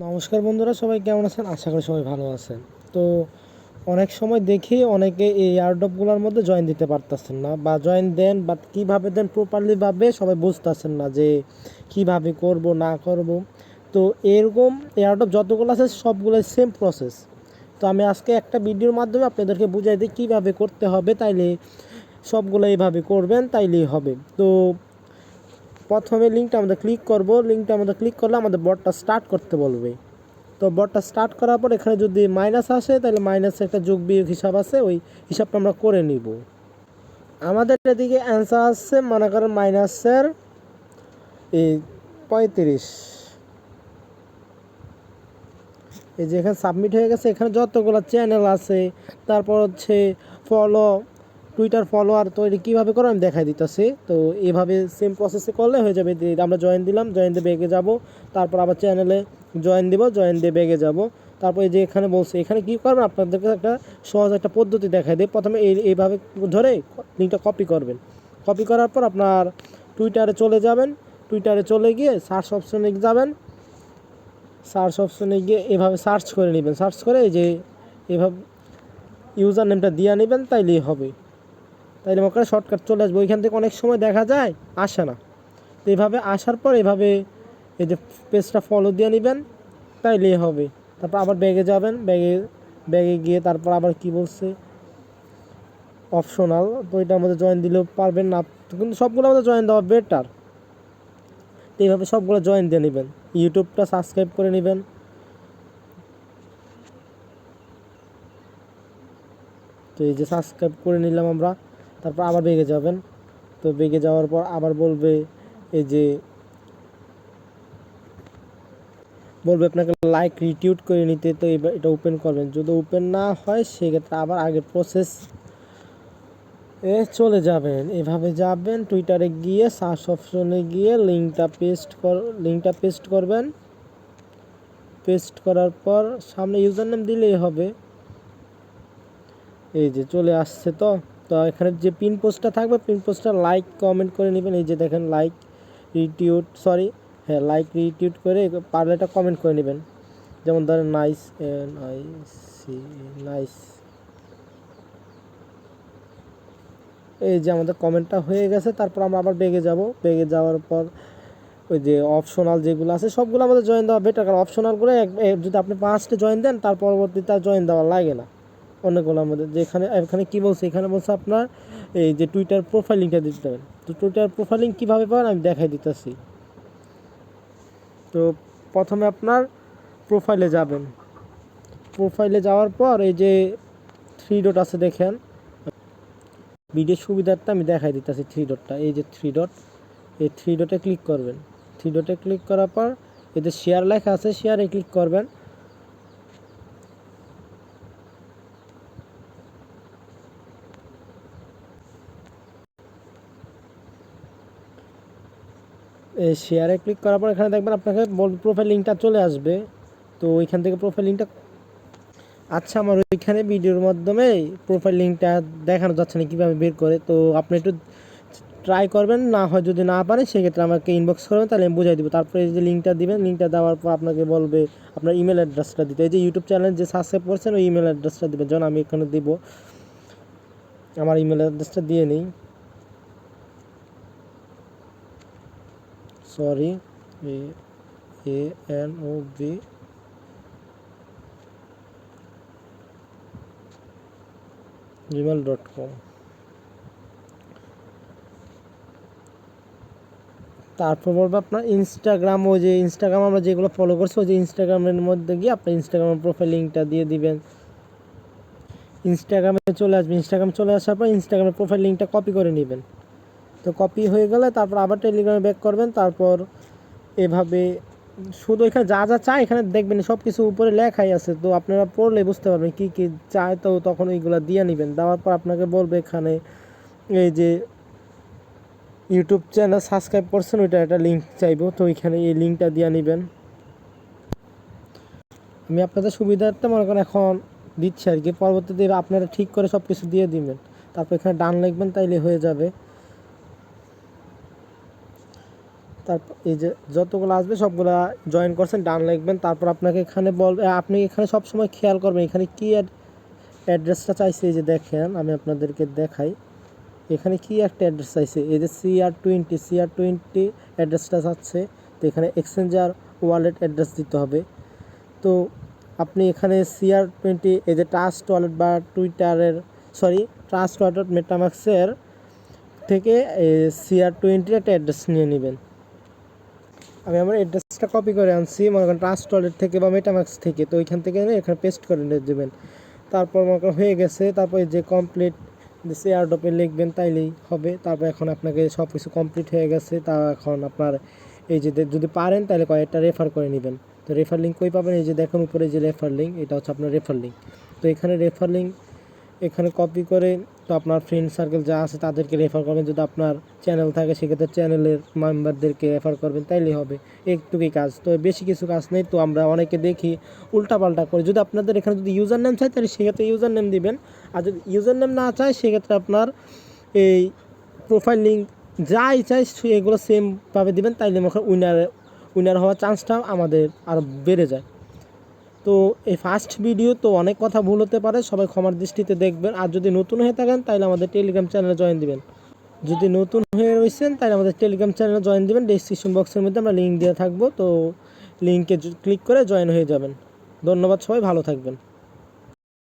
নমস্কার বন্ধুরা, সবাই কেমন আছেন? আশা করি সবাই ভালো আছেন। তো অনেক সময় দেখি অনেকে এই এয়ারড্রপগুলোর মধ্যে জয়েন দিতে পারতেছেন না, বা জয়েন দেন বাট কীভাবে দেন প্রপারলিভাবে সবাই বুঝতেছেন না যে কিভাবে করব না করব। তো এরকম এয়ারড্রপ যতগুলো আছে সবগুলোই সেম প্রসেস। তো আমি আজকে একটা ভিডিওর মাধ্যমে আপনাদেরকে বুঝাই দিই কীভাবে করতে হবে, তাইলে সবগুলো এইভাবে করবেন তাইলেই হবে। তো প্রথমে লিঙ্কটা আমাদের ক্লিক করব। লিঙ্কটা আমাদের ক্লিক করলে আমাদের বটটা স্টার্ট করতে বলবে। তো বটটা স্টার্ট করার পর এখানে যদি মাইনাস আসে তাহলে মাইনাসের একটা যোগ বিয়োগ হিসাব আছে, ওই হিসাবটা আমরা করে নিব। আমাদের এদিকে অ্যান্সার আসছে, মনে করেন মাইনাসের এই 35। এই যে এখানে সাবমিট হয়ে গেছে। এখানে যতগুলো চ্যানেল আছে, তারপর হচ্ছে ফলো, টুইটার ফলোয়ার তৈরি কীভাবে করো আমি দেখাই দিতেছি। তো এভাবে সেম প্রসেসে করলে হয়ে যাবে। আমরা জয়েন দিলাম, জয়েন দিয়ে ব্যাগে যাব, তারপর আবার চ্যানেলে জয়েন দিব, জয়েন দিয়ে ব্যাগে যাব। তারপর এই যে এখানে বলছে, এখানে কী করবেন আপনাদেরকে একটা সহজ একটা পদ্ধতি দেখাই দিই। প্রথমে এইভাবে ধরে লিঙ্কটা কপি করবেন। কপি করার পর আপনার টুইটারে চলে যাবেন। টুইটারে চলে গিয়ে সার্চ অপশনে যাবেন। সার্চ অপশনে গিয়ে এভাবে সার্চ করে নেবেন। সার্চ করে এই যে এভাবে ইউজার নেমটা দিয়ে নেবেন, তাইলেই হবে। তাইলে মনে করেন শর্টকাট চলে আসবে। ওইখান থেকে অনেক সময় দেখা যায় আসে না। তো এইভাবে আসার পর এভাবে এই যে পেজটা ফলো দিয়ে নেবেন, তাইলেই হবে। তারপর আবার ব্যাগে যাবেন, ব্যাগে গিয়ে তারপর আবার কি বলছে অপশনাল, তো এটার মধ্যে জয়েন দিলেও পারবেন না, কিন্তু সবগুলো আমাদের জয়েন দেওয়া বেটার। তো এইভাবে সবগুলো জয়েন দিয়ে নেবেন। ইউটিউবটা সাবস্ক্রাইব করে নেবেন। তো এই যে সাবস্ক্রাইব করে নিলাম আমরা। তারপর আবার বেগে যাবেন। তো বেগে যাওয়ার পর আবার বলবে এই যে বলবে আপনাকে লাইক রিটিউট করে নিতে। তো এটা ওপেন করবেন। যদি ওপেন না হয় সেক্ষেত্রে আবার আগের প্রসেস চলে যাবেন। এভাবে যাবেন, টুইটারে গিয়ে সার্চ অপশনে গিয়ে লিঙ্কটা পেস্ট করবেন। পেস্ট করার পর সামনে ইউজার নেম দিলেই হবে। এই যে চলে আসছে। তো তো এখানে যে পিন পোস্টটা থাকবে, পিন পোস্টটা লাইক কমেন্ট করে নেবেন। এই যে দেখেন লাইক রিটিউট, লাইক রিটিউট করে পারলে এটা কমেন্ট করে নেবেন। যেমন ধরেন নাইস, নাইস। এই যে আমাদের কমেন্টটা হয়ে গেছে। তারপর আমরা আবার বেগে যাব। বেগে যাওয়ার পর ওই যে অপশনাল যেগুলো আছে সবগুলো আমাদের জয়েন দেওয়া বেটার, কারণ অপশনালগুলো যদি আপনি 5টে জয়েন দেন তার পরবর্তীতে আর জয়েন দেওয়া লাগে না অনেকগুলো আমাদের। যেখানে এখানে কী বলছে, এখানে বলছে আপনার এই যে টুইটার প্রোফাইল লিঙ্কটা দিতে দেবেন। তো টুইটার প্রোফাইল লিঙ্ক কীভাবে পাবেন আমি দেখাই দিতেছি। তো প্রথমে আপনার প্রোফাইলে যাবেন। প্রোফাইলে যাওয়ার পর এই যে 3 ডট আছে দেখেন, ভিডিওর সুবিধার্থে আমি দেখাই দিতেছি 3 ডটটা। এই যে 3 ডট, এই 3 ডটে ক্লিক করবেন। 3 ডটে ক্লিক করার পর এই যে শেয়ার লেখা আছে, শেয়ারে ক্লিক করবেন। এই শেয়ারে ক্লিক করার পর এখানে দেখবেন আপনাকে প্রোফাইল লিঙ্কটা চলে আসবে। তো ওইখান থেকে প্রোফাইল লিঙ্কটা, আচ্ছা আমার ওইখানে ভিডিওর মাধ্যমে প্রোফাইল লিঙ্কটা দেখানো যাচ্ছে না কীভাবে বের করে। তো আপনি একটু ট্রাই করবেন, না হয় যদি না পারেন সেক্ষেত্রে আমাকে ইনবক্স করবেন, তাহলে আমি বুঝাই দিব। তারপরে এই যে লিঙ্কটা দিবেন, লিঙ্কটা দেওয়ার পর আপনাকে বলবে আপনার ইমেল অ্যাড্রেসটা দিতে। এই যে ইউটিউব চ্যানেল যে সাবস্ক্রাইব করছেন ওই ইমেল অ্যাড্রেসটা দেবেন। যেমন আমি এখানে দিব, আমার ইমেল অ্যাড্রেসটা দিয়ে নিই। Sorry, ANOB@gmail.com। তারপর বলবো আপনার ইনস্টাগ্রাম, ওই যে ইনস্টাগ্রাম আমরা যেগুলো ফলো করছি ওই যে ইনস্টাগ্রামের মধ্যে গিয়ে আপনার ইনস্টাগ্রামের প্রোফাইল লিঙ্কটা দিয়ে দিবেন। ইনস্টাগ্রামে চলে আসবে। ইনস্টাগ্রাম চলে আসার পর ইনস্টাগ্রামের প্রোফাইল লিঙ্কটা কপি করে নেবেন। তো কপি হয়ে গেলে তারপর আবার টেলিগ্রামে ব্যাক করবেন। তারপর এভাবে শুধু এখানে যা যা চায় এখানে দেখবেন সব কিছু উপরে লেখাই আছে। তো আপনারা পড়লে বুঝতে পারবেন কী কী চায়। তো তখন ওইগুলো দিয়ে নেবেন। দেওয়ার পর আপনাকে বলবে এখানে এই যে ইউটিউব চ্যানেল সাবস্ক্রাইব করছেন ওইটা একটা লিঙ্ক চাইবো। তো ওইখানে এই লিঙ্কটা দিয়ে নেবেন। আমি আপনাদের সুবিধার্থে মনে করেন এখন দিচ্ছি আর কি, পরবর্তীতে আপনারা ঠিক করে সব কিছু দিয়ে দিবেন। তারপর এখানে ডান লিখবেন, তাইলে হয়ে যাবে। তারপর এই যে যতগুলো আসবে সবগুলা জয়েন করছেন, ডান লিখবেন। তারপর আপনাকে এখানে বলবে, আপনি এখানে সবসময় খেয়াল করবেন এখানে কি অ্যাড্রেসটা চাইছে। এই যে দেখেন আমি আপনাদেরকে দেখাই, এখানে কি একটা অ্যাড্রেস চাইছে, এই যে CR20 অ্যাড্রেসটা চাচ্ছে। তো এখানে এক্সচেঞ্জার ওয়ালেট অ্যাড্রেস দিতে হবে। তো আপনি এখানে CR20 এই যে ট্রাস্ট ওয়ালেট বা ট্রাস্ট ওয়ালেট মেটামাক্সের থেকে CR20 একটা অ্যাড্রেস নিয়ে নেবেন। আমি আমার অ্যাড্রেসটা কপি করে আনছি, মনে করেন ট্রাস্ট ওয়ালেট থেকে বা মেটামাক্স থেকে। তো ওইখান থেকে এখানে পেস্ট করে দেবেন। তারপর মনে করেন হয়ে গেছে। তারপর যে কমপ্লিট এয়ারড্রপে লিখবেন, তাইলেই হবে। তারপর এখন আপনাকে সব কিছু কমপ্লিট হয়ে গেছে। তা এখন আপনার এই যে যদি পারেন তাহলে কয়েকটা রেফার করে নেবেন। তো রেফার লিঙ্ক কই পাবেন, এই যে দেখুন উপরে যে রেফার লিঙ্ক, এটা হচ্ছে আপনার রেফার লিঙ্ক। তো এখানে রেফার লিঙ্ক এখানে কপি করে তো আপনার ফ্রেন্ড সার্কেল যা আছে তাদেরকে রেফার করবেন। যদি আপনার চ্যানেল থাকে সেক্ষেত্রে চ্যানেলের মেম্বারদেরকে রেফার করবেন, তাইলেই হবে। একটুকুই কাজ, তো বেশি কিছু কাজ নেই। তো আমরা অনেকে দেখি উল্টাপাল্টা করে। যদি আপনাদের এখানে যদি ইউজার নেম চাই তাহলে সেক্ষেত্রে ইউজার নেম দিবেন, আর যদি ইউজার নেম না চায় সেক্ষেত্রে আপনার এই প্রোফাইল লিঙ্ক যাই চাই এগুলো সেমভাবে দিবেন, তাইলে উইনার হওয়ার চান্সটা আমাদের আরও বেড়ে যায়। তো এই ফার্স্ট ভিডিও তো অনেক কথা ভুল হতে পারে, সবাই ক্ষমার দৃষ্টিতে দেখবেন। আর যদি নতুন হয়ে থাকেন তাহলে আমাদের টেলিগ্রাম চ্যানেলে জয়েন দিবেন। যদি নতুন হয়ে রয়েছেন তাহলে আমাদের টেলিগ্রাম চ্যানেলে জয়েন দিবেন। ডেসক্রিপশন বক্সের মধ্যে আমরা লিঙ্ক দিয়ে থাকবো, তো লিঙ্কে ক্লিক করে জয়েন হয়ে যাবেন। ধন্যবাদ, সবাই ভালো থাকবেন।